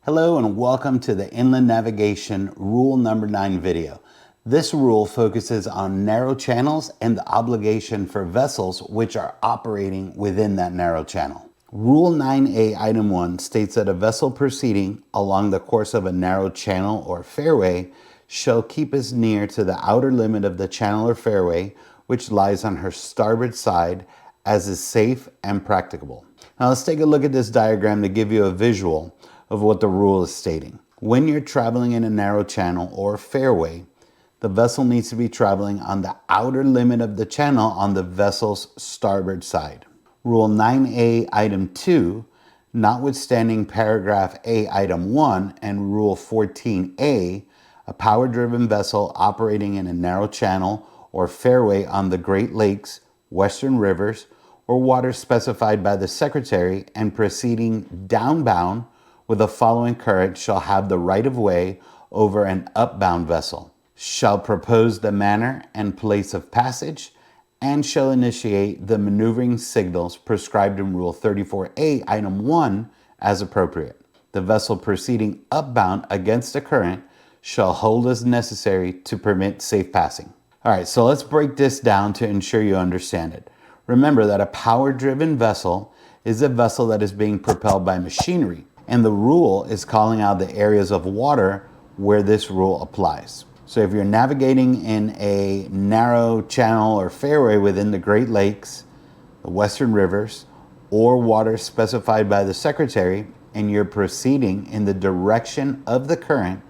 Hello and welcome to the Inland Navigation Rule number 9 video. This rule focuses on narrow channels and the obligation for vessels which are operating within that narrow channel. Rule 9A item 1 states that a vessel proceeding along the course of a narrow channel or fairway shall keep as near to the outer limit of the channel or fairway which lies on her starboard side as is safe and practicable. Now let's take a look at this diagram to give you a visual of what the rule is stating. When you're traveling in a narrow channel or fairway, the vessel needs to be traveling on the outer limit of the channel on the vessel's starboard side. Rule 9A item 2, notwithstanding paragraph A item 1 and Rule 14A, a power-driven vessel operating in a narrow channel or fairway on the Great Lakes, Western rivers, or waters specified by the Secretary and proceeding downbound with the following current shall have the right of way over an upbound vessel, shall propose the manner and place of passage, and shall initiate the maneuvering signals prescribed in Rule 34A item 1 as appropriate. The vessel proceeding upbound against the current shall hold as necessary to permit safe passing. All right, so let's break this down to ensure you understand it. Remember that a power-driven vessel is a vessel that is being propelled by machinery, and the rule is calling out the areas of water where this rule applies. So if you're navigating in a narrow channel or fairway within the Great Lakes, the Western rivers, or waters specified by the Secretary, and you're proceeding in the direction of the current,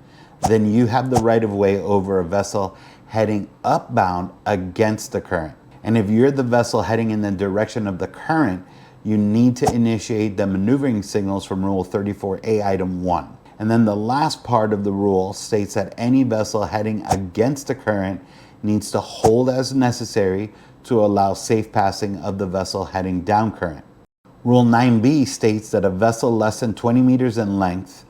then you have the right of way over a vessel heading upbound against the current. And if you're the vessel heading in the direction of the current, you need to initiate the maneuvering signals from Rule 34A item 1. And then the last part of the rule states that any vessel heading against the current needs to hold as necessary to allow safe passing of the vessel heading down current. Rule 9B states that a vessel less than 20 meters in length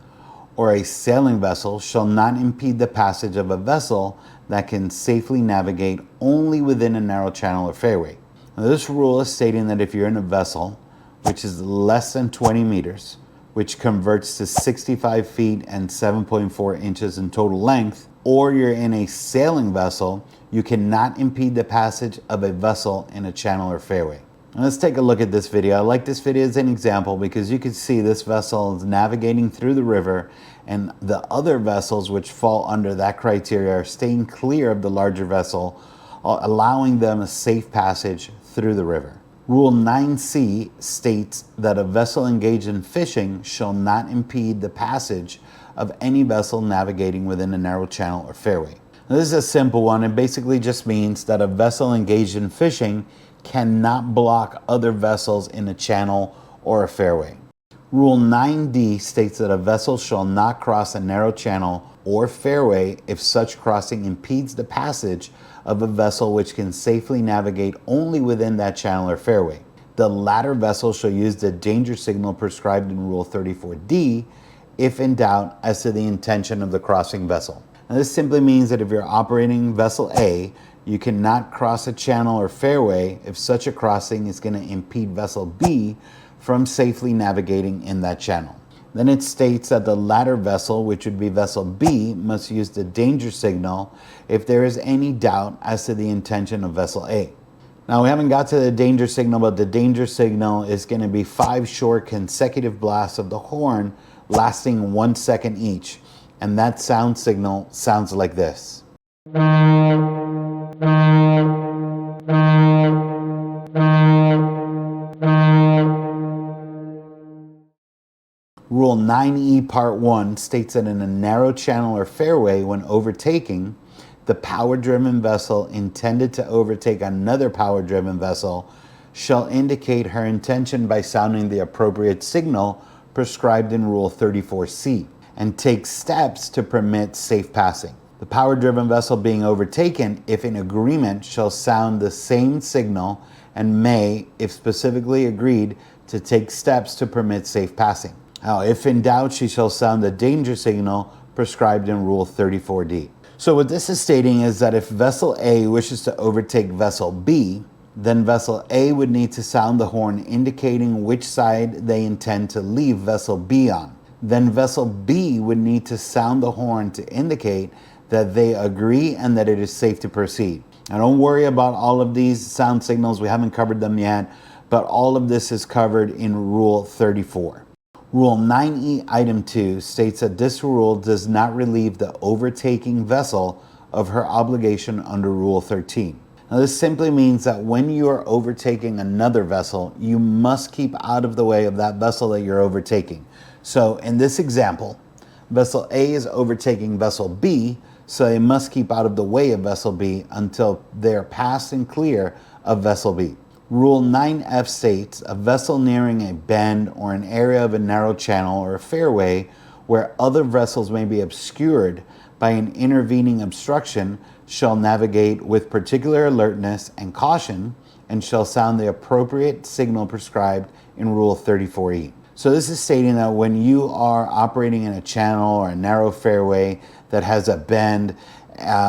or a sailing vessel shall not impede the passage of a vessel that can safely navigate only within a narrow channel or fairway. Now, this rule is stating that if you're in a vessel which is less than 20 meters, which converts to 65 feet and 7.4 inches in total length, or you're in a sailing vessel, you cannot impede the passage of a vessel in a channel or fairway. Now let's take a look at this video. I like this video as an example because you can see this vessel is navigating through the river, and the other vessels which fall under that criteria are staying clear of the larger vessel, allowing them a safe passage through the river. Rule 9C states that a vessel engaged in fishing shall not impede the passage of any vessel navigating within a narrow channel or fairway. Now, this is a simple one. It basically just means that a vessel engaged in fishing cannot block other vessels in a channel or a fairway. Rule 9D states that a vessel shall not cross a narrow channel or fairway if such crossing impedes the passage of a vessel which can safely navigate only within that channel or fairway. The latter vessel shall use the danger signal prescribed in Rule 34D if in doubt as to the intention of the crossing vessel. Now, this simply means that if you're operating vessel A, you cannot cross a channel or fairway if such a crossing is going to impede vessel B from safely navigating in that channel. Then it states that the latter vessel, which would be vessel B, must use the danger signal if there is any doubt as to the intention of vessel A. Now we haven't got to the danger signal, but the danger signal is going to be 5 short consecutive blasts of the horn lasting 1 second each. And that sound signal sounds like this. Rule 9E Part 1 states that in a narrow channel or fairway, when overtaking, the power-driven vessel intended to overtake another power-driven vessel shall indicate her intention by sounding the appropriate signal prescribed in Rule 34C and take steps to permit safe passing. The power-driven vessel being overtaken, if in agreement, shall sound the same signal and may, if specifically agreed, to take steps to permit safe passing. Now, if in doubt, she shall sound the danger signal prescribed in Rule 34D. So what this is stating is that if vessel A wishes to overtake vessel B, then vessel A would need to sound the horn indicating which side they intend to leave vessel B on. then vessel B would need to sound the horn to indicate that they agree and that it is safe to proceed. Now don't worry about all of these sound signals, we haven't covered them yet, but all of this is covered in Rule 34. Rule 9E Item 2 states that this rule does not relieve the overtaking vessel of her obligation under Rule 13. Now this simply means that when you are overtaking another vessel, you must keep out of the way of that vessel that you're overtaking. So in this example, vessel A is overtaking vessel B, so they must keep out of the way of vessel B until they're past and clear of vessel B. Rule 9F states a vessel nearing a bend or an area of a narrow channel or a fairway where other vessels may be obscured by an intervening obstruction shall navigate with particular alertness and caution and shall sound the appropriate signal prescribed in Rule 34E. So this is stating that when you are operating in a channel or a narrow fairway that has a bend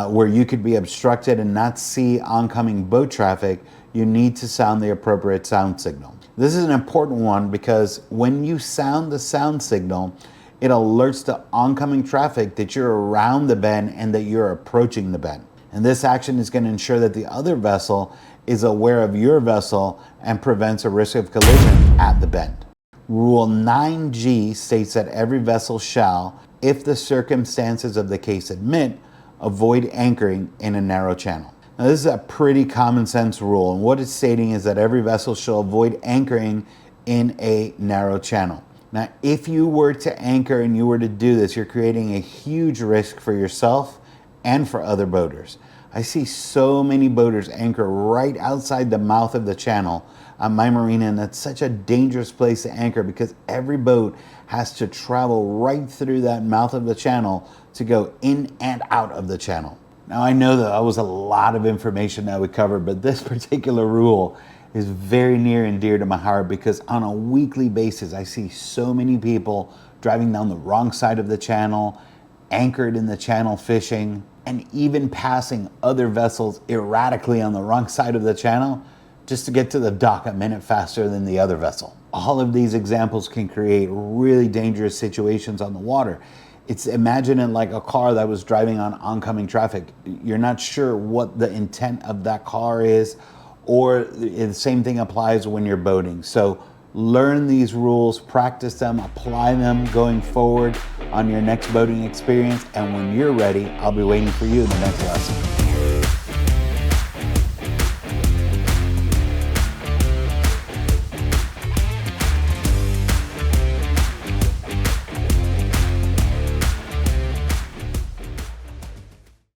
where you could be obstructed and not see oncoming boat traffic, you need to sound the appropriate sound signal. This is an important one because when you sound the sound signal, it alerts the oncoming traffic that you're around the bend and that you're approaching the bend. And this action is going to ensure that the other vessel is aware of your vessel and prevents a risk of collision at the bend. Rule 9G states that every vessel shall, if the circumstances of the case admit, avoid anchoring in a narrow channel. Now this is a pretty common sense rule, and what it's stating is that every vessel shall avoid anchoring in a narrow channel. Now if you were to anchor and you were to do this, you're creating a huge risk for yourself and for other boaters. I see so many boaters anchor right outside the mouth of the channel on my marina, and that's such a dangerous place to anchor because every boat has to travel right through that mouth of the channel to go in and out of the channel. Now I know that was a lot of information that we covered, but this particular rule is very near and dear to my heart because on a weekly basis I see so many people driving down the wrong side of the channel, anchored in the channel fishing, and even passing other vessels erratically on the wrong side of the channel just to get to the dock a minute faster than the other vessel. All of these examples can create really dangerous situations on the water. Imagine it like a car that was driving on oncoming traffic. You're not sure what the intent of that car is, or the same thing applies when you're boating. So learn these rules, practice them, apply them going forward on your next boating experience, and when you're ready, I'll be waiting for you in the next lesson.